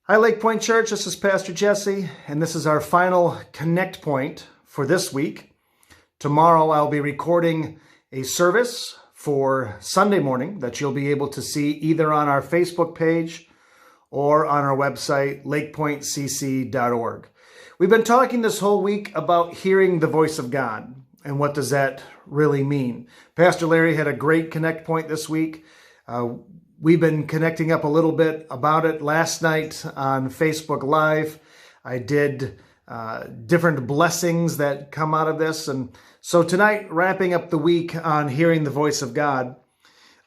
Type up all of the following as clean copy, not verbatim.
Hi, Lake Point Church. This is Pastor Jesse, and this is our final Connect Point for this week. Tomorrow, I'll be recording a service for Sunday morning that you'll be able to see either on our Facebook page or on our website, lakepointcc.org. We've been talking this whole week about hearing the voice of God, and what does that really mean? Pastor Larry had a great Connect Point this week. We've been connecting up a little bit about it last night on Facebook Live. I did different blessings that come out of this. And so tonight, wrapping up the week on hearing the voice of God,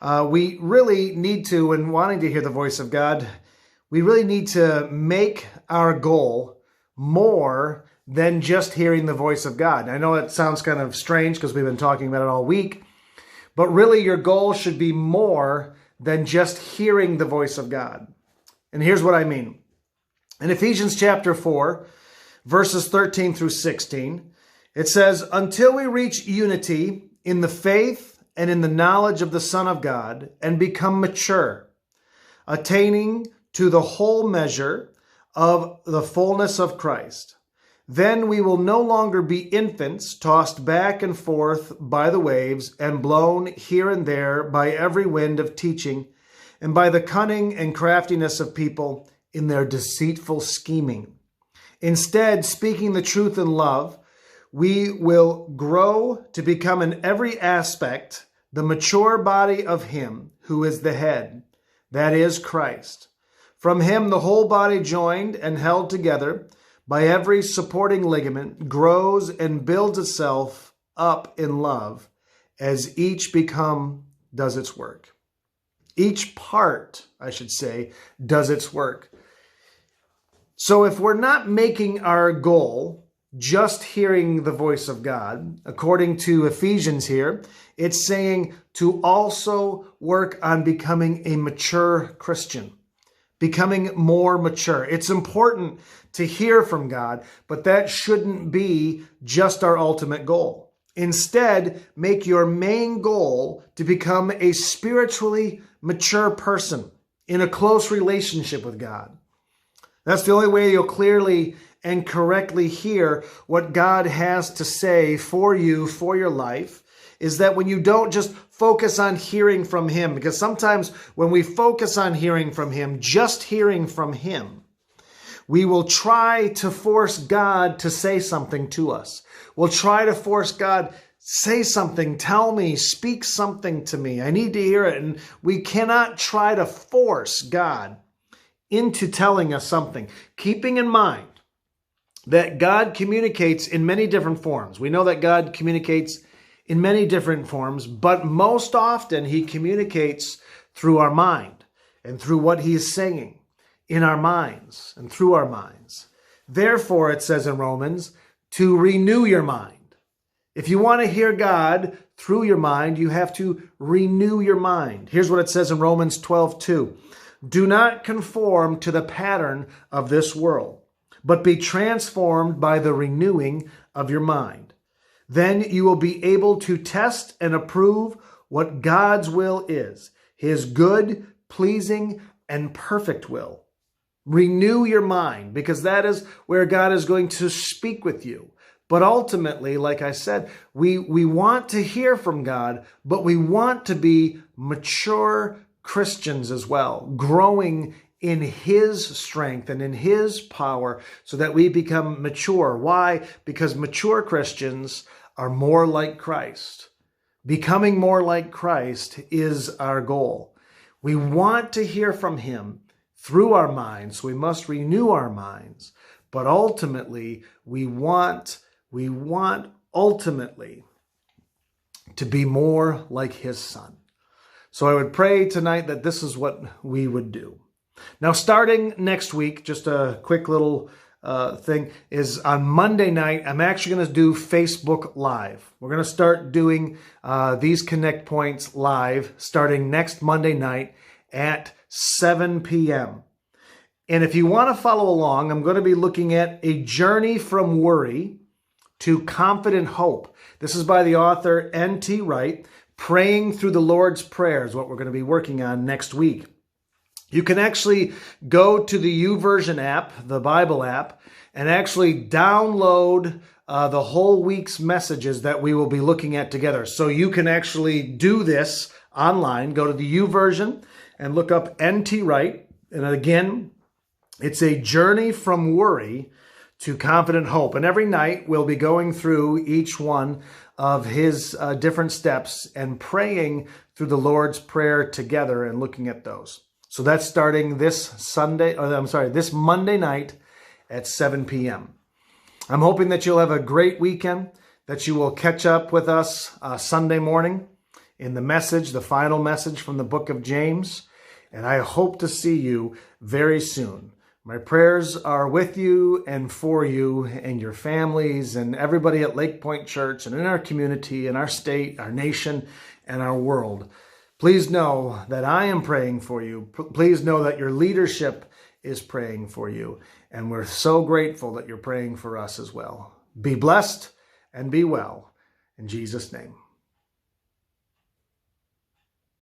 we really need to, and wanting to hear the voice of God, we really need to make our goal more than just hearing the voice of God. I know it sounds kind of strange because we've been talking about it all week, but really your goal should be more than just hearing the voice of God. And here's what I mean. In Ephesians chapter 4, verses 13 through 16, it says, "Until we reach unity in the faith and in the knowledge of the Son of God and become mature, attaining to the whole measure of the fullness of Christ. Then we will no longer be infants tossed back and forth by the waves and blown here and there by every wind of teaching and by the cunning and craftiness of people in their deceitful scheming. Instead, speaking the truth in love, we will grow to become in every aspect the mature body of Him who is the head, that is Christ. From Him the whole body joined and held together by every supporting ligament grows and builds itself up in love as each does its work." Each part, I should say, does its work. So if we're not making our goal just hearing the voice of God, according to Ephesians here, it's saying to also work on becoming a mature Christian, becoming more mature. It's important to hear from God, but that shouldn't be just our ultimate goal. Instead, make your main goal to become a spiritually mature person in a close relationship with God. That's the only way you'll clearly and correctly hear what God has to say for you, for your life, is that when you don't just focus on hearing from Him, because sometimes when we focus on hearing from Him, just hearing from Him, we will try to force God to say something to us. We'll try to force God, say something, tell me, speak something to me. I need to hear it. And we cannot try to force God into telling us something, keeping in mind that God communicates in many different forms. We know that God communicates in many different forms, but most often He communicates through our mind and through what He is saying in our minds and through our minds. Therefore, it says in Romans, to renew your mind. If you want to hear God through your mind, you have to renew your mind. Here's what it says in Romans 12:2. "Do not conform to the pattern of this world, but be transformed by the renewing of your mind. Then you will be able to test and approve what God's will is, His good, pleasing, and perfect will." Renew your mind, because that is where God is going to speak with you. But ultimately, like I said, we want to hear from God, but we want to be mature Christians as well, growing in His strength and in His power so that we become mature. Why? Because mature Christians are more like Christ. Becoming more like Christ is our goal. We want to hear from Him through our minds, so we must renew our minds. But ultimately, we want ultimately to be more like His Son. So I would pray tonight that this is what we would do. Now, starting next week, just a quick little thing is on Monday night, I'm actually going to do Facebook Live. We're going to start doing these Connect Points live starting next Monday night at 7 p.m. And if you want to follow along, I'm going to be looking at A Journey from Worry to Confident Hope. This is by the author N.T. Wright. Praying through the Lord's Prayer is what we're going to be working on next week. You can actually go to the YouVersion app, the Bible app, and actually download the whole week's messages that we will be looking at together. So you can actually do this online. Go to the YouVersion and look up N.T. Wright. And again, it's a journey from worry to confident hope. And every night we'll be going through each one of his different steps and praying through the Lord's Prayer together and looking at those. So that's starting this Monday night at 7 p.m. I'm hoping that you'll have a great weekend, that you will catch up with us Sunday morning in the final message from the book of James. And I hope to see you very soon. My prayers are with you and for you and your families and everybody at Lake Point Church and in our community, in our state, our nation, and our world. Please know that I am praying for you. Please know that your leadership is praying for you. And we're so grateful that you're praying for us as well. Be blessed and be well. In Jesus' name.